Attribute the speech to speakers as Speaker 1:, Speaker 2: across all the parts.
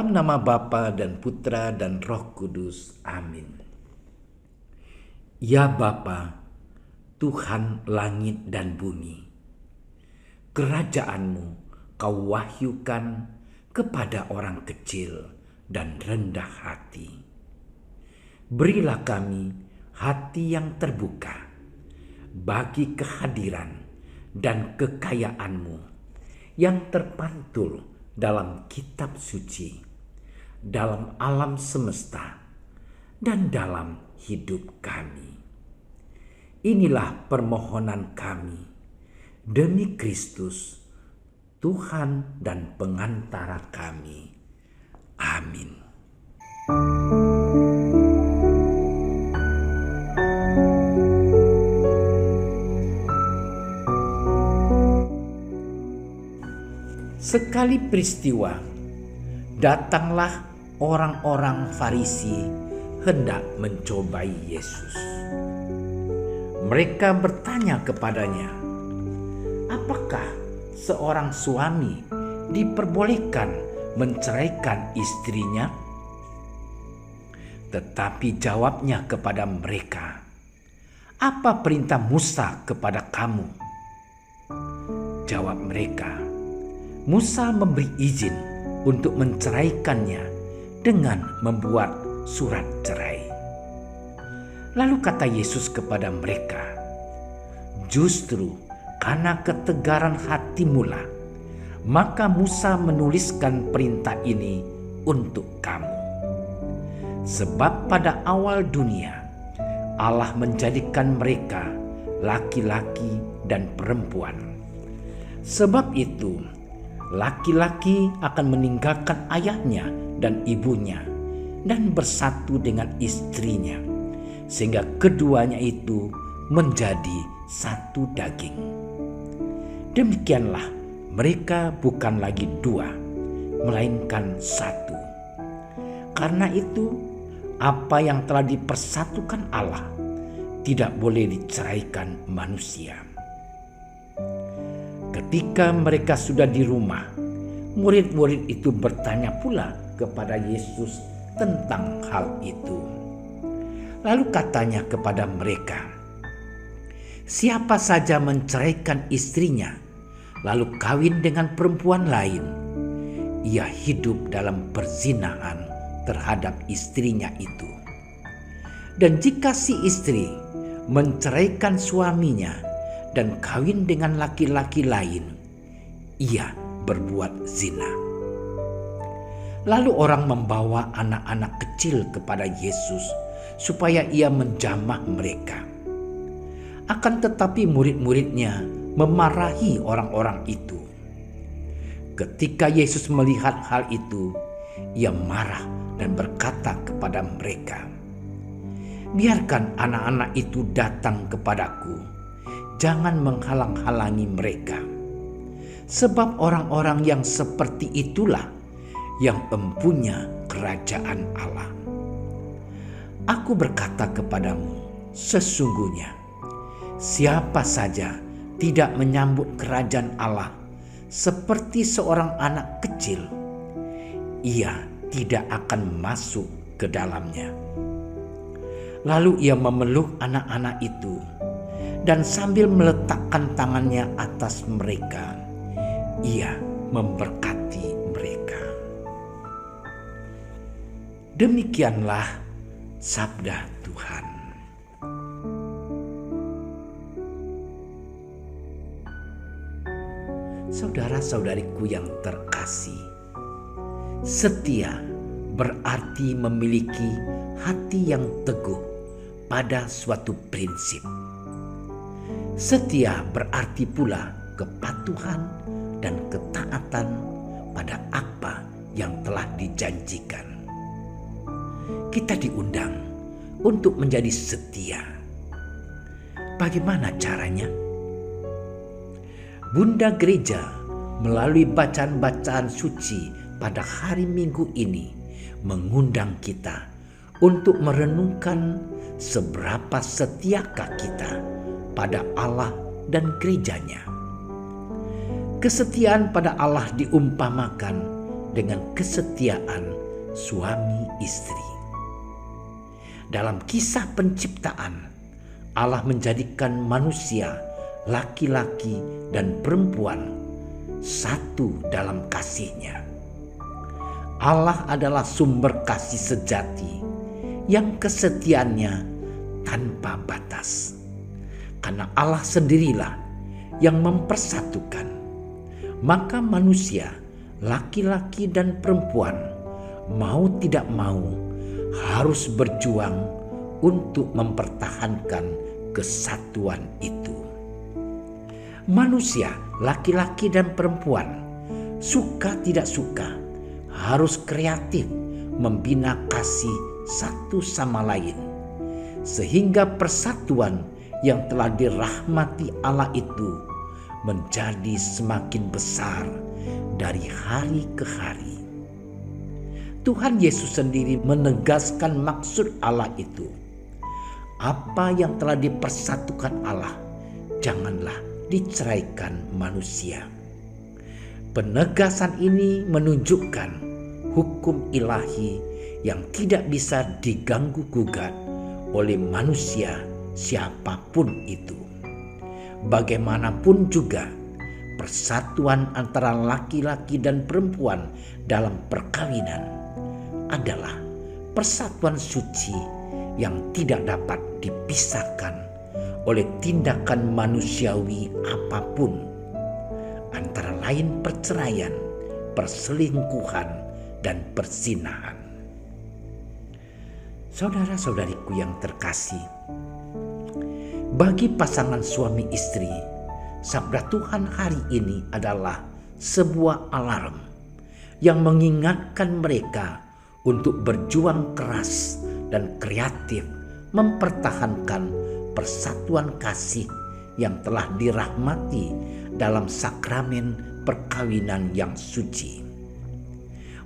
Speaker 1: Dalam nama Bapa dan Putra dan Roh Kudus. Amin. Ya Bapa, Tuhan langit dan bumi, kerajaan-Mu Kau wahyukan kepada orang kecil dan rendah hati. Berilah kami hati yang terbuka bagi kehadiran dan kekayaan-Mu yang terpantul dalam kitab suci, dalam alam semesta, dan dalam hidup kami. Inilah permohonan kami demi Kristus, Tuhan dan pengantara kami. Amin. Sekali peristiwa, datanglah orang-orang Farisi hendak mencobai Yesus. Mereka bertanya kepadanya, apakah seorang suami diperbolehkan menceraikan istrinya? Tetapi jawabnya kepada mereka, apa perintah Musa kepada kamu? Jawab mereka, Musa memberi izin untuk menceraikannya dengan membuat surat cerai. Lalu kata Yesus kepada mereka, justru karena ketegaran hatimulah, maka Musa menuliskan perintah ini untuk kamu. Sebab pada awal dunia, Allah menjadikan mereka laki-laki dan perempuan. Sebab itu, laki-laki akan meninggalkan ayahnya dan ibunya dan bersatu dengan istrinya, sehingga keduanya itu menjadi satu daging. Demikianlah mereka bukan lagi dua, melainkan satu. Karena itu, apa yang telah dipersatukan Allah tidak boleh diceraikan manusia. Ketika mereka sudah di rumah, murid-murid itu bertanya pula kepada Yesus tentang hal itu. Lalu katanya kepada mereka, siapa saja menceraikan istrinya, lalu kawin dengan perempuan lain, ia hidup dalam perzinahan terhadap istrinya itu. Dan jika si istri menceraikan suaminya dan kawin dengan laki-laki lain, ia berbuat zina. Lalu orang membawa anak-anak kecil kepada Yesus supaya ia menjamah mereka. Akan tetapi murid-muridnya memarahi orang-orang itu. Ketika Yesus melihat hal itu, ia marah dan berkata kepada mereka, biarkan anak-anak itu datang kepadaku, jangan menghalang-halangi mereka. Sebab orang-orang yang seperti itulah yang empunya kerajaan Allah. Aku berkata kepadamu, sesungguhnya siapa saja tidak menyambut kerajaan Allah seperti seorang anak kecil, ia tidak akan masuk ke dalamnya. Lalu ia memeluk anak-anak itu, dan sambil meletakkan tangannya atas mereka, ia memberkati mereka. Demikianlah sabda Tuhan. Saudara-saudariku yang terkasih, setia berarti memiliki hati yang teguh pada suatu prinsip. Setia berarti pula kepatuhan dan ketaatan pada apa yang telah dijanjikan. Kita diundang untuk menjadi setia. Bagaimana caranya? Bunda Gereja melalui bacaan-bacaan suci pada hari Minggu ini mengundang kita untuk merenungkan seberapa setiakah kita pada Allah dan gerejanya. Kesetiaan pada Allah diumpamakan dengan kesetiaan suami istri. Dalam kisah penciptaan, Allah menjadikan manusia, laki-laki dan perempuan, satu dalam kasih-Nya. Allah adalah sumber kasih sejati yang kesetiaannya tanpa batas. Karena Allah sendirilah yang mempersatukan, maka manusia, laki-laki dan perempuan, mau tidak mau harus berjuang untuk mempertahankan kesatuan itu. Manusia, laki-laki dan perempuan, suka tidak suka, harus kreatif membina kasih satu sama lain, sehingga persatuan yang telah dirahmati Allah itu menjadi semakin besar dari hari ke hari. Tuhan Yesus sendiri menegaskan maksud Allah itu. Apa yang telah dipersatukan Allah, janganlah diceraikan manusia. Penegasan ini menunjukkan hukum ilahi yang tidak bisa diganggu-gugat oleh manusia siapapun itu. Bagaimanapun juga, persatuan antara laki-laki dan perempuan dalam perkawinan adalah persatuan suci yang tidak dapat dipisahkan oleh tindakan manusiawi apapun, antara lain perceraian, perselingkuhan, dan perzinahan. Saudara-saudariku yang terkasih, bagi pasangan suami istri, sabda Tuhan hari ini adalah sebuah alarm yang mengingatkan mereka untuk berjuang keras dan kreatif mempertahankan persatuan kasih yang telah dirahmati dalam sakramen perkawinan yang suci.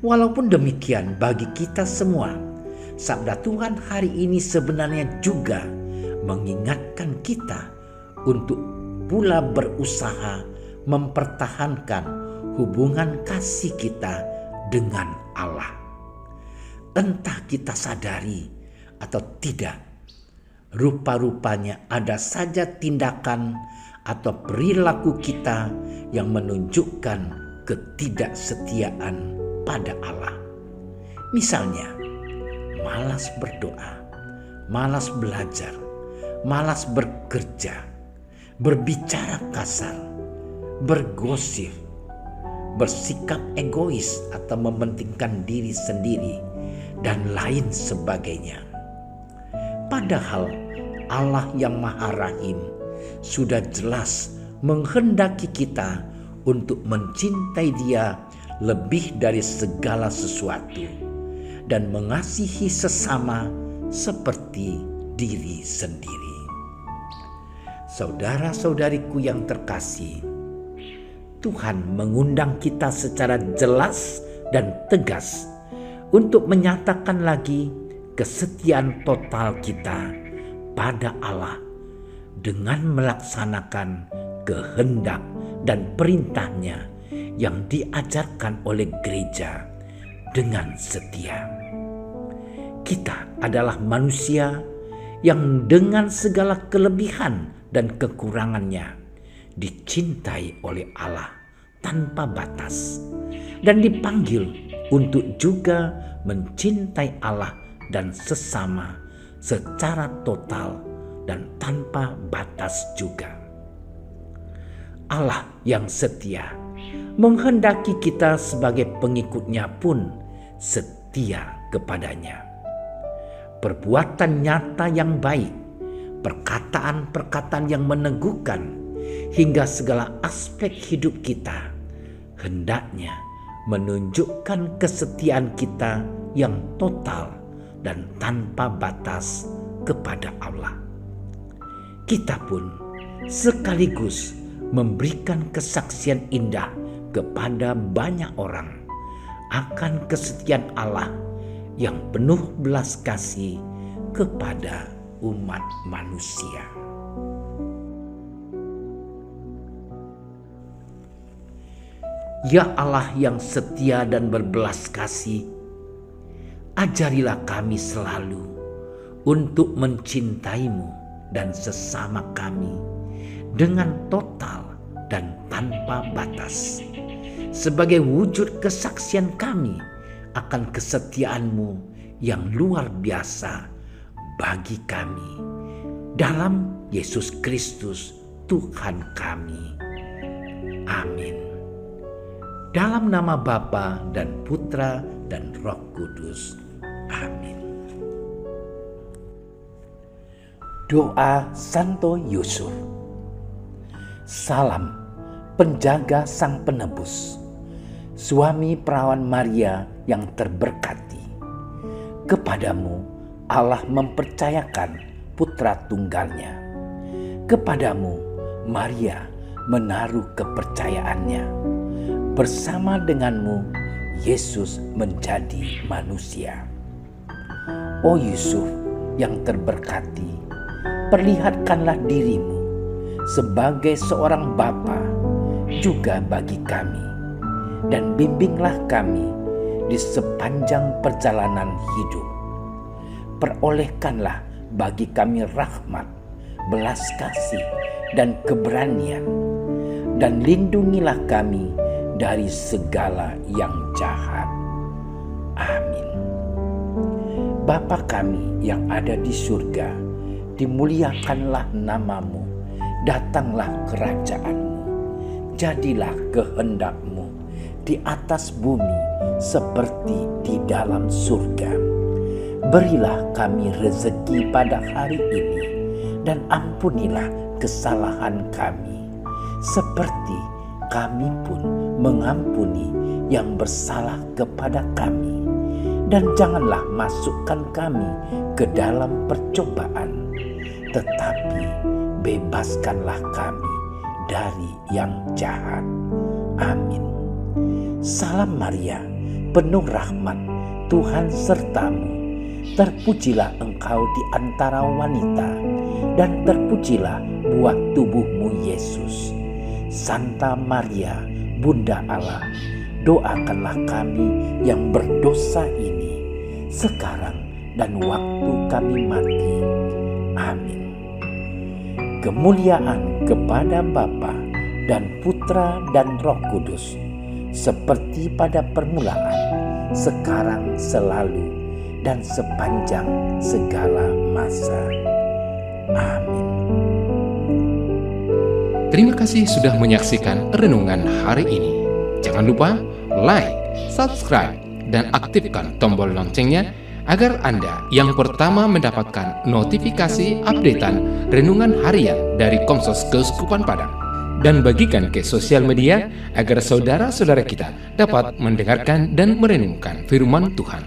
Speaker 1: Walaupun demikian, bagi kita semua, sabda Tuhan hari ini sebenarnya juga mengingatkan kita untuk pula berusaha mempertahankan hubungan kasih kita dengan Allah. Entah kita sadari atau tidak, rupa-rupanya ada saja tindakan atau perilaku kita yang menunjukkan ketidaksetiaan pada Allah. Misalnya, malas berdoa, malas belajar, malas bekerja, berbicara kasar, bergosip, bersikap egois atau mementingkan diri sendiri, dan lain sebagainya. Padahal Allah yang Maha Rahim sudah jelas menghendaki kita untuk mencintai Dia lebih dari segala sesuatu dan mengasihi sesama seperti diri sendiri. Saudara-saudariku yang terkasih, Tuhan mengundang kita secara jelas dan tegas untuk menyatakan lagi kesetiaan total kita pada Allah dengan melaksanakan kehendak dan perintah-Nya yang diajarkan oleh gereja dengan setia. Kita adalah manusia yang dengan segala kelebihan dan kekurangannya dicintai oleh Allah tanpa batas dan dipanggil untuk juga mencintai Allah dan sesama secara total dan tanpa batas juga. Allah yang setia menghendaki kita sebagai pengikutnya pun setia kepadanya. Perbuatan nyata yang baik, perkataan-perkataan yang meneguhkan, hingga segala aspek hidup kita hendaknya menunjukkan kesetiaan kita yang total dan tanpa batas kepada Allah. Kita pun sekaligus memberikan kesaksian indah kepada banyak orang akan kesetiaan Allah yang penuh belas kasih kepada umat manusia. Ya Allah yang setia dan berbelas kasih, ajarilah kami selalu untuk mencintai-Mu dan sesama kami dengan total dan tanpa batas, sebagai wujud kesaksian kami akan kesetiaan-Mu yang luar biasa bagi kami. Dalam Yesus Kristus Tuhan kami. Amin. Dalam nama Bapa dan Putra dan Roh Kudus. Amin. Doa Santo Yusuf. Salam penjaga Sang Penebus, suami perawan Maria yang terberkati. Kepadamu Allah mempercayakan putra tunggalnya. Kepadamu Maria menaruh kepercayaannya. Bersama denganmu Yesus menjadi manusia. O Yusuf yang terberkati, perlihatkanlah dirimu sebagai seorang bapa juga bagi kami, dan bimbinglah kami di sepanjang perjalanan hidup. Perolehkanlah bagi kami rahmat, belas kasih, dan keberanian, dan lindungilah kami dari segala yang jahat. Amin. Bapa kami yang ada di surga, dimuliakanlah nama-Mu, datanglah kerajaan-Mu, jadilah kehendak-Mu di atas bumi seperti di dalam surga. Berilah kami rezeki pada hari ini, dan ampunilah kesalahan kami, seperti kami pun mengampuni yang bersalah kepada kami. Dan janganlah masukkan kami ke dalam percobaan, tetapi bebaskanlah kami dari yang jahat. Amin. Salam Maria, penuh rahmat, Tuhan sertamu. Terpujilah engkau di antara wanita, dan terpujilah buah tubuhmu Yesus. Santa Maria, Bunda Allah, doakanlah kami yang berdosa ini, sekarang dan waktu kami mati. Amin. Kemuliaan kepada Bapa dan Putra dan Roh Kudus, seperti pada permulaan, sekarang, selalu, dan sepanjang segala masa. Amin.
Speaker 2: Terima kasih sudah menyaksikan renungan hari ini. Jangan lupa like, subscribe, dan aktifkan tombol loncengnya agar Anda yang pertama mendapatkan notifikasi updatean renungan harian dari Komsos Keuskupan Padang. Dan bagikan ke sosial media agar saudara-saudara kita dapat mendengarkan dan merenungkan firman Tuhan.